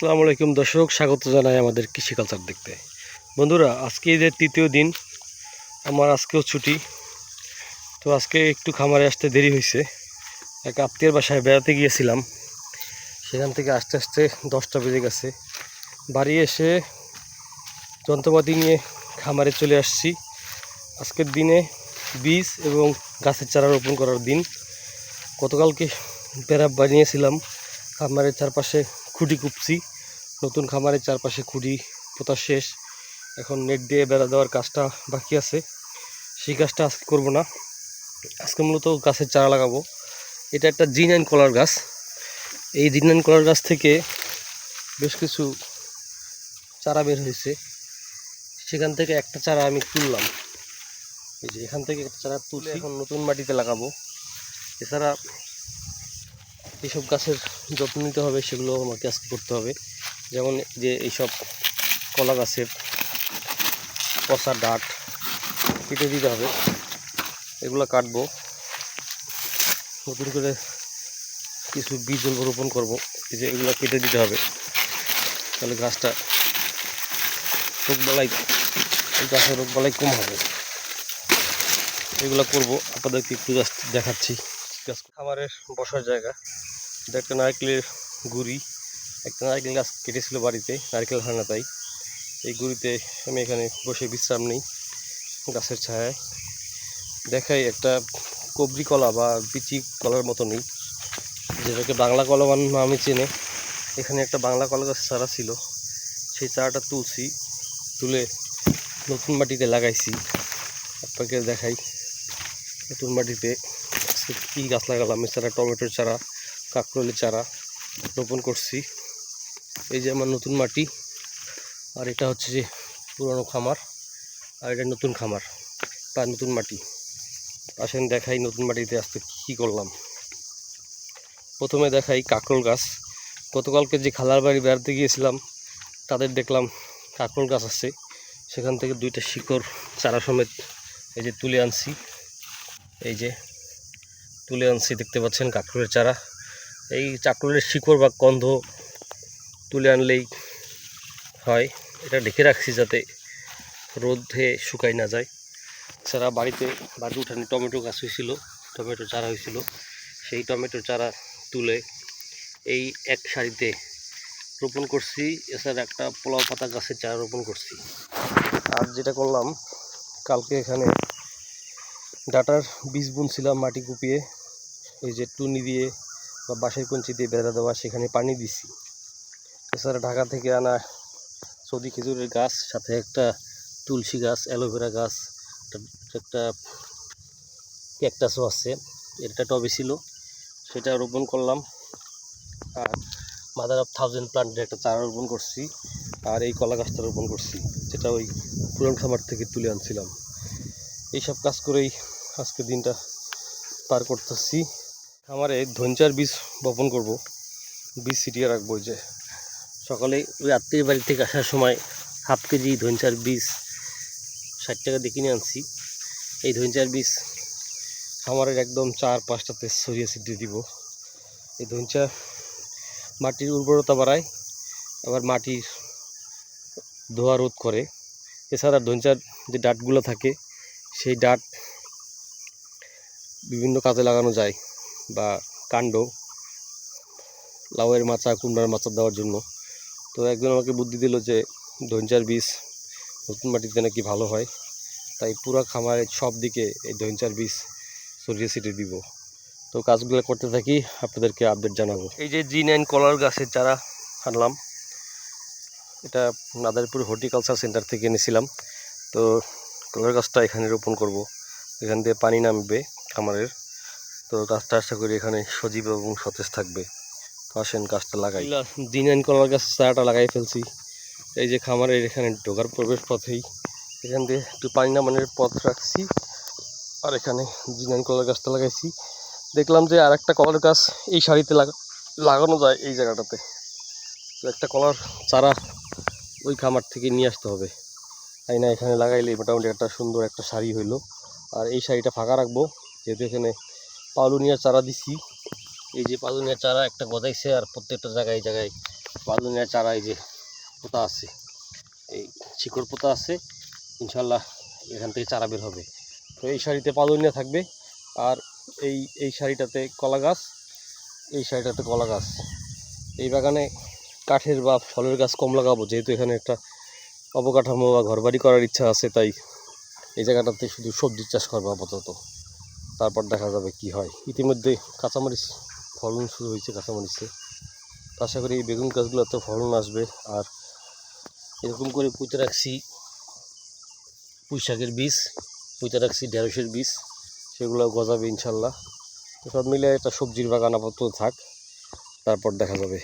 আসসালামু আলাইকুম দর্শক, স্বাগত জানাই আমাদের কৃষি কালচার দেখতে। বন্ধুরা, আজকে যে তৃতীয় দিন, আমার আজকেও ছুটি। তো আজকে একটু খামারে আসতে দেরি হয়েছে। এক আত্মীয়ের বাসায় বেড়াতে গিয়েছিলাম, সেখান থেকে আস্তে আস্তে 10টা বেজে গেছে। বাড়ি এসে যন্ত্রপাতি নিয়ে খামারে চলে আসছি। আজকের দিনে বীজ এবং গাছের চারা রোপণ করার দিন। গতকালকে বেড়া বানিয়েছিলাম, খামারের চারপাশে খুঁটি কুপছি। নতুন খামারের চারপাশে খুঁটি পোতা শেষ, এখন নেট দিয়ে বেড়া দেওয়ার কাজটা বাকি আছে। সেই কাজটা আজকে করব না, আজকে মূলত গাছের চারা লাগাবো। এটা একটা G9 কলার গাছ। এই G9 কলার গাছ থেকে বেশ কিছু চারা বের হয়েছে। সেখান থেকে একটা চারা আমি তুললাম। এই যে এখান থেকে একটা চারা তুলে এখন নতুন মাটিতে লাগাবো। এছাড়া এইসব গাছের যত্ন নিতে হবে, সেগুলো আমাকে আজকে করতে হবে। যেমন যে এইসব কলা গাছের পচা ডাঁট কেটে দিতে হবে, এগুলো কাটবো। নতুন করে কিছু বীজ রোপণ করবো, এই যে এগুলো কেটে দিতে হবে, তাহলে গাছটা রোগবালাই গাছের রোগবালাই কম হবে। এগুলো করবো, আপনাদেরকে একটু জাস্ট দেখাচ্ছি। গাছ খামারের বসার জায়গা, এটা একটা নারকেলের গুড়ি। একটা নারকেল গাছ কেটেছিল বাড়িতে, নারকেল হয় না, তাই এই গুড়িতে আমি এখানে বসে বিশ্রাম নিই গাছের ছায়ায়। দেখাই একটা কবরি কলা বা বিচি কলার মতো নেই, যেটাকে বাংলা কলা নামে চেনে। এখানে একটা বাংলা কলা গাছের চারা ছিল, সেই চারাটা তুলছি, তুলে নতুন মাটিতে লাগাইছি। আপনাকে দেখাই নতুন মাটিতে কী গাছ লাগালাম। এছাড়া টমেটোর চারা, কাঁকরোলের চারা রোপণ করছি। এই যে আমার নতুন মাটি, আর এটা হচ্ছে যে পুরনো খামার, আর এটা নতুন খামার বা নতুন মাটি। আসেন দেখাই নতুন মাটিতে আজকে কী করলাম। প্রথমে দেখাই কাঁকরোল গাছ। গতকালকে যে খালার বাড়ি বেড়াতে গিয়েছিলাম, তাদের দেখলাম কাঁকরোল গাছ আছে, সেখান থেকে 2টা শিকড় চারা সমেত এই যে তুলে আনছি। এই যে তুলে আনছি, দেখতে পাচ্ছেন কাঁকরোলের চারা। এই কাঁকরোলের শিকড় বা গন্ধ তুলে আনলেই হয়। এটা ঢেকে রাখছি যাতে রোদে শুকাই না যায়। এছাড়া বাড়ির উঠানে টমেটো গাছ হয়েছিল, টমেটো চারা হয়েছিল, সেই টমেটো চারা তুলে এই এক সারিতে রোপণ করছি। এছাড়া একটা পোলাও পাতা গাছের চারা রোপণ করছি। আর যেটা করলাম, কালকে এখানে ডাটার বীজ বুনছিলাম মাটি কুপিয়ে, এই যে টুনি দিয়ে বা বাঁশের কঞ্চি দিয়ে বেড়া দেওয়া, সেখানে পানি দিছি। এছাড়া ঢাকা থেকে আনা সৌদি খেজুরের গাছ, সাথে একটা তুলসী গাছ, অ্যালোভেরা গাছ, একটা ক্যাকটাসও আছে, এটা টবে ছিল, সেটা রোপণ করলাম। আর মাদার অফ 1000 প্লান্টের একটা চারা রোপণ করছি। আর এই কলা গাছটা রোপণ করছি, যেটা ওই পুরান খামার থেকে তুলে আনছিলাম। এইসব কাজ করেই আজকে দিনটা পার করতেছি। খামারে ধনচার বীজ বপন করব, বীজ ছিটিয়ে রাখবো। যে সকালে ওই আত্মীয় বাড়ি থেকে আসার সময় ½ কেজি ধনচার বীজ 60 টাকা দিয়ে কিনে আনছি। এই ধনচার বীজ খামারের একদম 4-5টাতে ছড়িয়ে ছিটিয়ে দিব। এই ধনচা মাটির উর্বরতা বাড়ায়, আবার মাটির ধোয়া রোধ করে। এছাড়া ধনচার যে ডাঁটগুলো থাকে, সেই ডাঁট বিভিন্ন কাজে লাগানো যায়, বা কাণ্ড, লাউয়ের মাচা, কুমড়ার মাচা দেওয়ার জন্য। তো একজন আমাকে বুদ্ধি দিল যে ধনচার বীজ নতুন মাটিতে নাকি ভালো হয়, তাই পুরো খামারের সব দিকে এই ধনচার বীজ ছড়িয়ে ছিটিয়ে দিব। তো কাজগুলো করতে থাকি, আপনাদেরকে আপডেট জানাবো। এই যে G9 কলার গাছের চারা আনলাম, এটা নাদারপুর হর্টিকালচার সেন্টার থেকে এনেছিলাম। তো কলার গাছটা এখানে রোপণ করব, এখান দিয়ে পানি নামবে খামারের। তো গাছটা আশা করি এখানে সজীব এবং সতেজ থাকবে। তো আসেন গাছটা লাগাই। G9 কলার গাছের চারাটা লাগাই ফেলছি। এই যে খামারের এখানে ঢোকার প্রবেশ পথেই এখান দিয়ে একটু পানি নামানোর পথ রাখছি, আর এখানে G9 কলার গাছটা লাগাইছি। দেখলাম যে আর একটা কলার গাছ এই সারিতে লাগানো যায় এই জায়গাটাতে। তো একটা কলার চারা ওই খামার থেকে নিয়ে আসতে হবে, তাই না এখানে লাগাইলে মোটামুটি একটা সুন্দর একটা সারি হইলো। আর এই সারিটা ফাঁকা রাখবো, যেহেতু এখানে পাউলুনিয়ার চারা দিছি। এই যে পাউলুনিয়ার চারা একটা গজাইছে, আর প্রত্যেকটা জায়গায় পাদুনিয়া চারা এই যে পোতা আছে, এই শিকড় পোতা আছে, ইনশাল্লাহ এখান থেকে চারা বের হবে। তো এই সারিতে পাদুনিয়া থাকবে, আর এই সারিটাতে কলা গাছ, এই সারিটাতে কলা গাছ। এই বাগানে কাঠের বা ফলের গাছ কম লাগাবো, যেহেতু এখানে একটা অবকাঠামো বা ঘরবাড়ি করার ইচ্ছা আছে, তাই এই জায়গাটাতে শুধু সবজির চাষ করবো আপাতত, তারপর দেখা যাবে কি হয়। ইতিমধ্যে কাঁচামরিচ ফলন শুরু হয়েছে কাঁচামরিচে, আশা করি এই বেগুন গাছগুলোতে ফলন আসবে। আর এরকম করে পুঁতে রাখছি পুঁই শাকের বীজ, পুঁতে রাখছি ঢেঁড়সের বীজ, সেগুলো গজাবে ইনশাল্লাহ। তো সব মিলে একটা সবজির বাগান আপাতত থাক, তারপর দেখা যাবে।